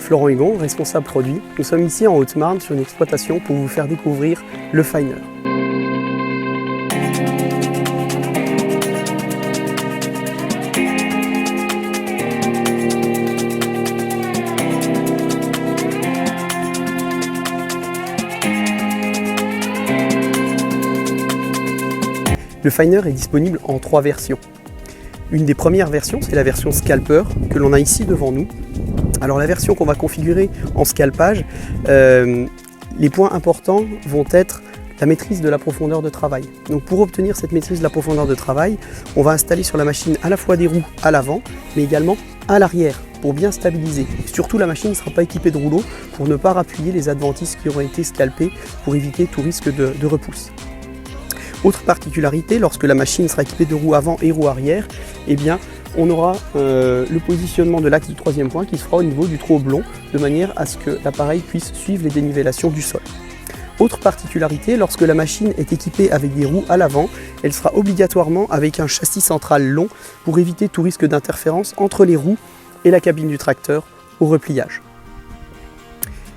Florent Hugon, responsable produit. Nous sommes ici en Haute-Marne sur une exploitation pour vous faire découvrir le Finer. Le Finer est disponible en 3 versions. Une des premières versions, c'est la version Scalper que l'on a ici devant nous. Alors la version qu'on va configurer en scalpage, les points importants vont être la maîtrise de la profondeur de travail. Donc pour obtenir cette maîtrise de la profondeur de travail, on va installer sur la machine à la fois des roues à l'avant, mais également à l'arrière pour bien stabiliser. Et surtout, la machine ne sera pas équipée de rouleaux pour ne pas appuyer les adventices qui auront été scalpés pour éviter tout risque de repousse. Autre particularité, lorsque la machine sera équipée de roues avant et roues arrière, eh bien, on aura le positionnement de l'axe du 3e point qui se fera au niveau du trou oblong, de manière à ce que l'appareil puisse suivre les dénivellations du sol. Autre particularité, lorsque la machine est équipée avec des roues à l'avant, elle sera obligatoirement avec un châssis central long pour éviter tout risque d'interférence entre les roues et la cabine du tracteur au repliage.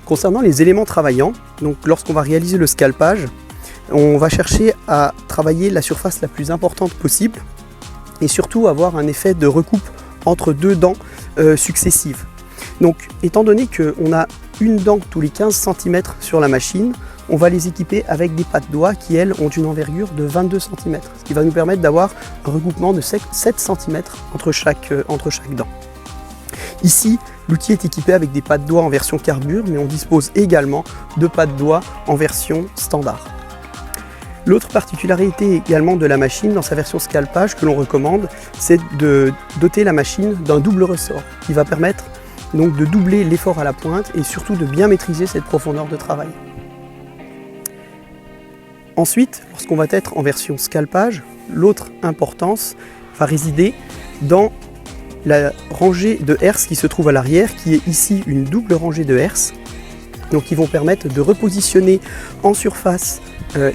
Concernant les éléments travaillants, donc lorsqu'on va réaliser le scalpage, on va chercher à travailler la surface la plus importante possible et surtout avoir un effet de recoupe entre 2 dents successives. Donc étant donné qu'on a une dent tous les 15 cm sur la machine, on va les équiper avec des pattes doigts qui elles ont une envergure de 22 cm, ce qui va nous permettre d'avoir un recoupement de 7 cm entre chaque dent. Ici, l'outil est équipé avec des pattes doigts en version carbure, mais on dispose également de pattes doigts en version standard. L'autre particularité également de la machine dans sa version scalpage que l'on recommande, c'est de doter la machine d'un double ressort qui va permettre donc de doubler l'effort à la pointe et surtout de bien maîtriser cette profondeur de travail. Ensuite, lorsqu'on va être en version scalpage, l'autre importance va résider dans la rangée de herses qui se trouve à l'arrière, qui est ici une double rangée de herses, donc qui vont permettre de repositionner en surface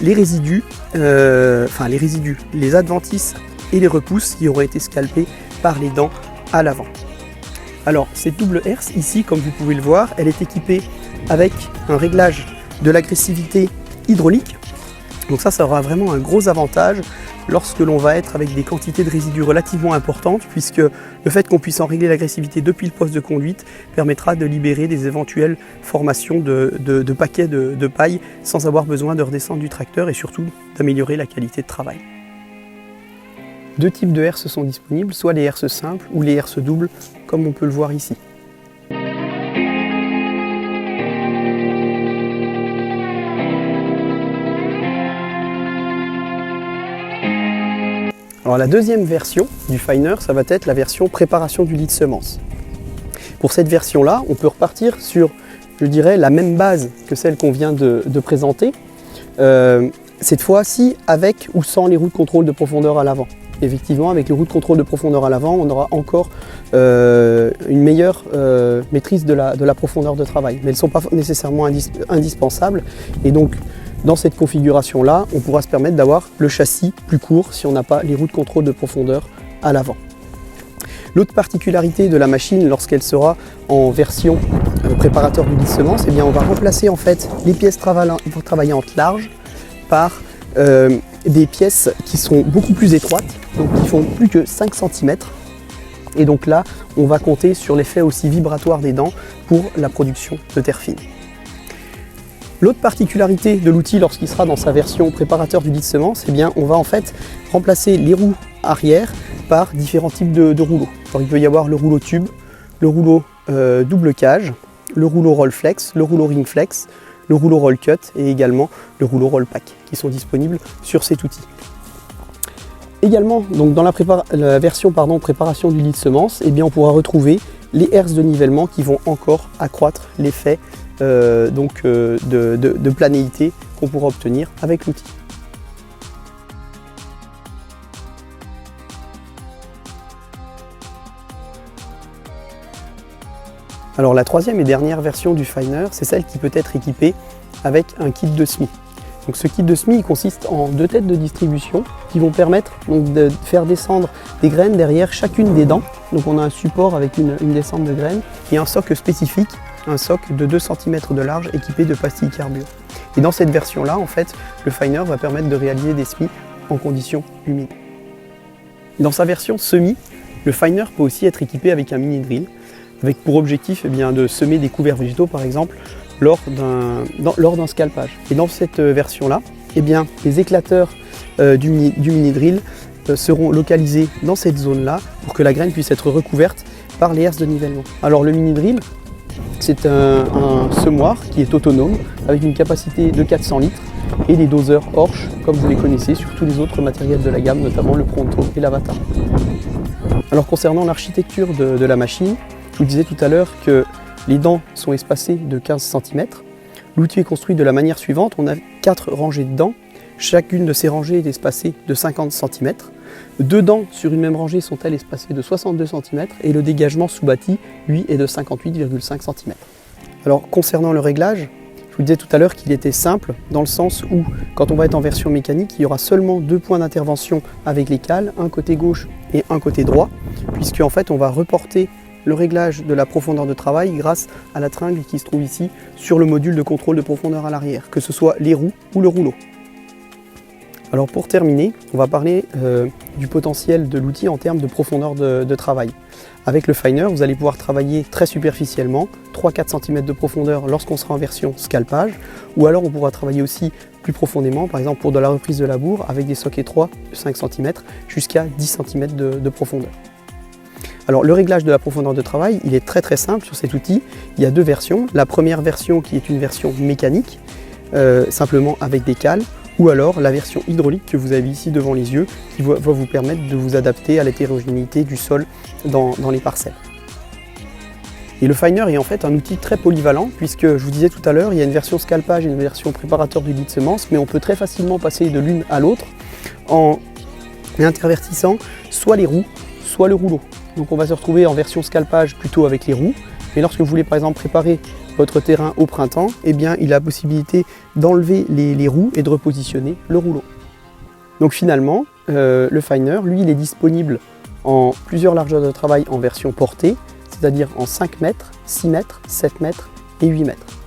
les résidus, les adventices et les repousses qui auraient été scalpés par les dents à l'avant. Alors cette double herse ici, comme vous pouvez le voir, elle est équipée avec un réglage de l'agressivité hydraulique. Donc ça aura vraiment un gros avantage lorsque l'on va être avec des quantités de résidus relativement importantes, puisque le fait qu'on puisse en régler l'agressivité depuis le poste de conduite permettra de libérer des éventuelles formations de paquets de paille sans avoir besoin de redescendre du tracteur et surtout d'améliorer la qualité de travail. 2 types de herses sont disponibles, soit les herses simples ou les herses doubles, comme on peut le voir ici. Alors la deuxième version du Finer, ça va être la version préparation du lit de semence. Pour cette version-là, on peut repartir sur, je dirais, la même base que celle qu'on vient de présenter, cette fois-ci avec ou sans les roues de contrôle de profondeur à l'avant. Effectivement, avec les roues de contrôle de profondeur à l'avant, on aura encore une meilleure maîtrise de la profondeur de travail. Mais elles ne sont pas nécessairement indispensables. Et donc, dans cette configuration-là, on pourra se permettre d'avoir le châssis plus court si on n'a pas les roues de contrôle de profondeur à l'avant. L'autre particularité de la machine, lorsqu'elle sera en version préparateur du lit de semence, eh bien, on va remplacer en fait les pièces travaillantes larges par des pièces qui sont beaucoup plus étroites, donc qui font plus que 5 cm. Et donc là, on va compter sur l'effet aussi vibratoire des dents pour la production de terre fine. L'autre particularité de l'outil lorsqu'il sera dans sa version préparateur du lit de semence, eh bien, on va en fait remplacer les roues arrière par différents types de rouleaux. Alors, il peut y avoir le rouleau tube, le rouleau double cage, le rouleau roll flex, le rouleau ring flex, le rouleau roll cut et également le rouleau roll pack qui sont disponibles sur cet outil. Également, donc dans la version préparation du lit de semence, eh bien, on pourra retrouver les herses de nivellement qui vont encore accroître l'effet de planéité qu'on pourra obtenir avec l'outil. Alors la troisième et dernière version du Finer, c'est celle qui peut être équipée avec un kit de semis. Donc ce kit de semis consiste en 2 têtes de distribution qui vont permettre donc, de faire descendre des graines derrière chacune des dents. Donc on a un support avec une descente de graines et un socle spécifique un soc de 2 cm de large équipé de pastilles carbure. Et dans cette version-là, en fait, le finer va permettre de réaliser des semis en conditions humides. Dans sa version semi, le finer peut aussi être équipé avec un mini drill, avec pour objectif de semer des couverts végétaux par exemple lors d'un scalpage. Et dans cette version-là, les éclateurs du mini drill seront localisés dans cette zone-là pour que la graine puisse être recouverte par les herses de nivellement. Alors le mini drill, c'est un semoir qui est autonome avec une capacité de 400 litres et des doseurs Horsch comme vous les connaissez sur tous les autres matériels de la gamme, notamment le Pronto et l'Avatar. Alors concernant l'architecture de la machine, je vous disais tout à l'heure que les dents sont espacées de 15 cm. L'outil est construit de la manière suivante, on a 4 rangées de dents. Chacune de ces rangées est espacée de 50 cm. 2 dents sur une même rangée sont-elles espacées de 62 cm et le dégagement sous-bâti, lui, est de 58,5 cm. Alors concernant le réglage, je vous disais tout à l'heure qu'il était simple dans le sens où quand on va être en version mécanique, il y aura seulement 2 points d'intervention avec les cales, un côté gauche et un côté droit, puisque en fait on va reporter le réglage de la profondeur de travail grâce à la tringle qui se trouve ici sur le module de contrôle de profondeur à l'arrière, que ce soit les roues ou le rouleau. Alors pour terminer, on va parler du potentiel de l'outil en termes de profondeur de travail. Avec le finer, vous allez pouvoir travailler très superficiellement, 3-4 cm de profondeur lorsqu'on sera en version scalpage, ou alors on pourra travailler aussi plus profondément, par exemple pour de la reprise de labour, avec des socs étroits de 5 cm jusqu'à 10 cm de profondeur. Alors le réglage de la profondeur de travail, il est très simple sur cet outil. Il y a 2 versions. La première version qui est une version mécanique, simplement avec des cales, ou alors la version hydraulique que vous avez ici devant les yeux, qui va vous permettre de vous adapter à l'hétérogénéité du sol dans les parcelles. Et le finer est en fait un outil très polyvalent, puisque je vous disais tout à l'heure, il y a une version scalpage et une version préparateur du lit de semence, mais on peut très facilement passer de l'une à l'autre en intervertissant soit les roues, soit le rouleau. Donc on va se retrouver en version scalpage plutôt avec les roues, mais lorsque vous voulez par exemple préparer votre terrain au printemps, il a la possibilité d'enlever les roues et de repositionner le rouleau. Donc finalement, le finer, lui, il est disponible en plusieurs largeurs de travail en version portée, c'est-à-dire en 5 mètres, 6 mètres, 7 mètres et 8 mètres.